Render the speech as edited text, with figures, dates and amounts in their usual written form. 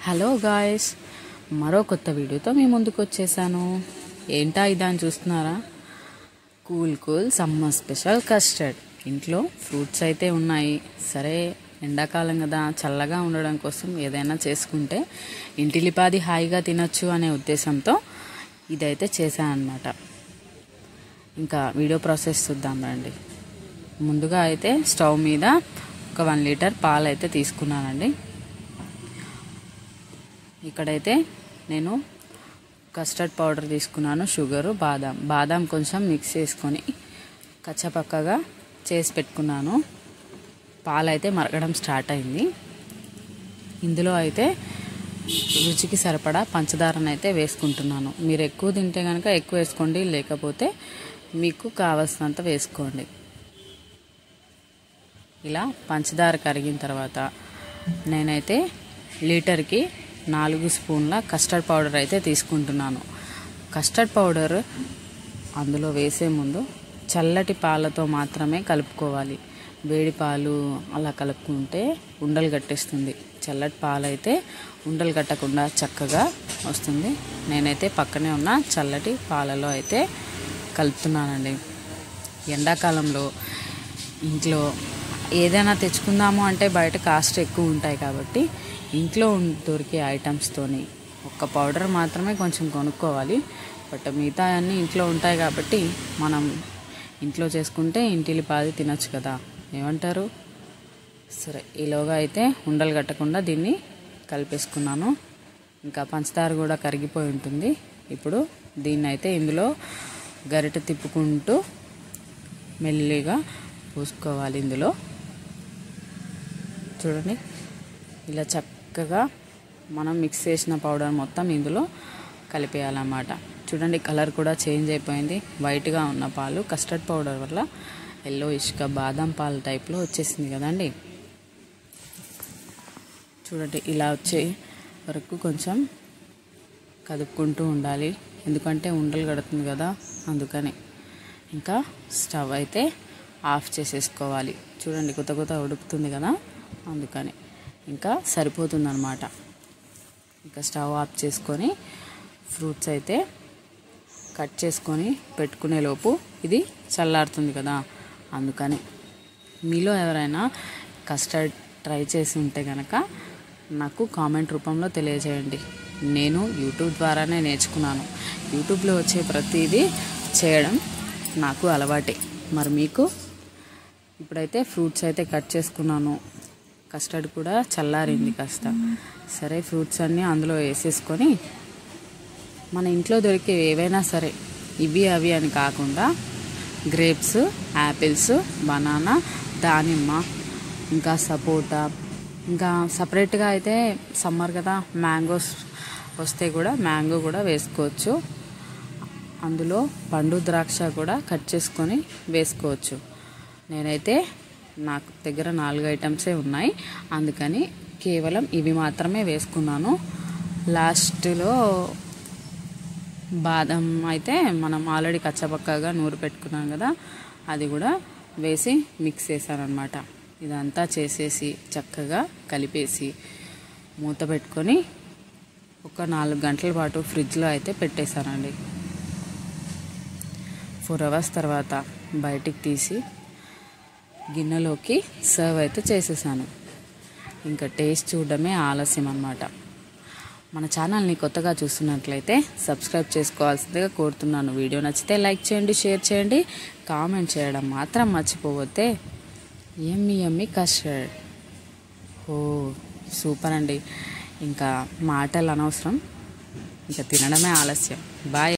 Hello guys, మరో కొత్త వీడియోతో మీ ముందుకు వచ్చేసాను. ఏంటా ఇదని చూస్తున్నారా? Cool summer special custard. ఇంట్లో ఫ్రూట్స్ అయితే ఉన్నాయి. సరే, ఎండాకాలం కదా, చల్లగా ఉండడం కోసం ఏదైనా చేసుకుంటే ఇంటిలిపాది హాయిగా తినొచ్చు అనే ఉద్దేశంతో ఇదైతే చేశాను అన్నమాట. ఇంకా వీడియో ప్రాసెస్ చూద్దాం రండి. ముందుగా అయితే స్టవ్ మీద ఒక 1 లీటర్ పాలు అయితే తీసుకున్నానండి. ఇక్కడైతే నేను కస్టర్డ్ పౌడర్ తీసుకున్నాను, షుగరు, బాదాం కొంచెం మిక్స్ చేసుకొని కచ్చపక్కగా చేసి పెట్టుకున్నాను. పాలైతే మరగడం స్టార్ట్ అయింది. ఇందులో అయితే రుచికి సరిపడా పంచదారను అయితే వేసుకుంటున్నాను. మీరు ఎక్కువ తింటే కనుక ఎక్కువ వేసుకోండి, లేకపోతే మీకు కావాల్సినంత వేసుకోండి. ఇలా పంచదార కరిగిన తర్వాత నేనైతే లీటర్కి 4 స్పూన్ల కస్టర్డ్ పౌడర్ అయితే తీసుకుంటున్నాను. కస్టర్డ్ పౌడర్ అందులో వేసే ముందు చల్లటి పాలతో మాత్రమే కలుపుకోవాలి. వేడి పాలు అలా కలుపుకుంటే ఉండలు కట్టేస్తుంది. చల్లటి పాలు అయితే ఉండలు కట్టకుండా చక్కగా వస్తుంది. నేనైతే పక్కనే ఉన్న చల్లటి పాలలో అయితే కలుపుతున్నానండి. ఎండాకాలంలో ఇంట్లో ఏదైనా తెచ్చుకుందాము అంటే బయట కాస్ట్ ఎక్కువ ఉంటాయి కాబట్టి ఇంట్లో దొరికే ఐటమ్స్తోని ఒక్క పౌడర్ మాత్రమే కొంచెం కొనుక్కోవాలి. బట్ మిగతా అన్నీ ఇంట్లో ఉంటాయి కాబట్టి మనం ఇంట్లో చేసుకుంటే ఇంటిలిపాది తినచ్చు కదా, ఏమంటారు? సరే, ఈలోగా అయితే ఉండలు కట్టకుండా దీన్ని కలిపేసుకున్నాను. ఇంకా పంచదార కూడా కరిగిపోయి ఉంటుంది. ఇప్పుడు దీన్ని అయితే ఇందులో గరిటె తిప్పుకుంటూ మెల్లిగా పూసుకోవాలి. ఇందులో చూడండి, ఇలా చక్కగా మనం మిక్స్ చేసిన పౌడర్ మొత్తం ఇందులో కలిపేయాలన్నమాట. చూడండి, కలర్ కూడా చేంజ్ అయిపోయింది. వైట్గా ఉన్న పాలు కస్టర్డ్ పౌడర్ వల్ల ఎల్లో ఇష్గా బాదం పాలు టైప్లో వచ్చేసింది కదండి. చూడండి, ఇలా వచ్చే వరకు కొంచెం కదుపుకుంటూ ఉండాలి, ఎందుకంటే ఉండలు కడుతుంది కదా, అందుకని. ఇంకా స్టవ్ అయితే ఆఫ్ చేసేసుకోవాలి. చూడండి, కొత్త ఉడుకుతుంది కదా, అందుకని. ఇంకా సరిపోతుందన్నమాట. ఇంకా స్టవ్ ఆఫ్ చేసుకొని ఫ్రూట్స్ అయితే కట్ చేసుకొని పెట్టుకునే లోపు ఇది చల్లారుతుంది కదా, అందుకని. మీలో ఎవరైనా కస్టర్డ్ ట్రై చేసి ఉంటే కనుక నాకు కామెంట్ రూపంలో తెలియజేయండి. నేను యూట్యూబ్ ద్వారానే నేర్చుకున్నాను. యూట్యూబ్లో వచ్చే ప్రతిదీ చేయడం నాకు అలవాటే. మరి మీకు? ఇప్పుడైతే ఫ్రూట్స్ అయితే కట్ చేసుకున్నాను. కస్టర్డ్ కూడా చల్లారింది కాస్త. సరే, ఫ్రూట్స్ అన్నీ అందులో వేసేసుకొని మన ఇంట్లో దొరికే ఏవైనా సరే, ఇవి అవి అని కాకుండా గ్రేప్స్, యాపిల్స్, బనానా, దానిమ్మ, ఇంకా సపోటా, ఇంకా సపరేట్గా అయితే సమ్మర్ కదా, మ్యాంగోస్ వస్తే కూడా మ్యాంగో కూడా వేసుకోవచ్చు. అందులో పండు ద్రాక్ష కూడా కట్ చేసుకొని వేసుకోవచ్చు. నేనైతే నాకు దగ్గర 4 ఐటమ్సే ఉన్నాయి, అందుకని కేవలం ఇవి మాత్రమే వేసుకున్నాను. లాస్ట్లో బాదం అయితే మనం ఆల్రెడీ కచ్చపక్కగా నూరు పెట్టుకున్నాం కదా, అది కూడా వేసి మిక్స్ చేశాను అనమాట. ఇదంతా చేసేసి చక్కగా కలిపేసి మూత పెట్టుకొని ఒక 4 గంటల పాటు ఫ్రిడ్జ్లో అయితే పెట్టేశానండి. 4 అవర్స్ తర్వాత బయటికి తీసి గిన్నెలోకి సర్వ్ అయితే చేసేసాను. ఇంకా టేస్ట్ చూడడమే ఆలస్యం అన్నమాట. మన ఛానల్ని కొత్తగా చూస్తున్నట్లయితే సబ్స్క్రైబ్ చేసుకోవాల్సిందిగా కోరుతున్నాను. వీడియో నచ్చితే లైక్ చేయండి, షేర్ చేయండి, కామెంట్ చేయడం మాత్రం మర్చిపోవద్దే. యమ్మీ కస్టర్డ్, సూపర్ అండి. ఇంకా మాటలు అనవసరం, ఇంకా తినడమే ఆలస్యం. బాయ్.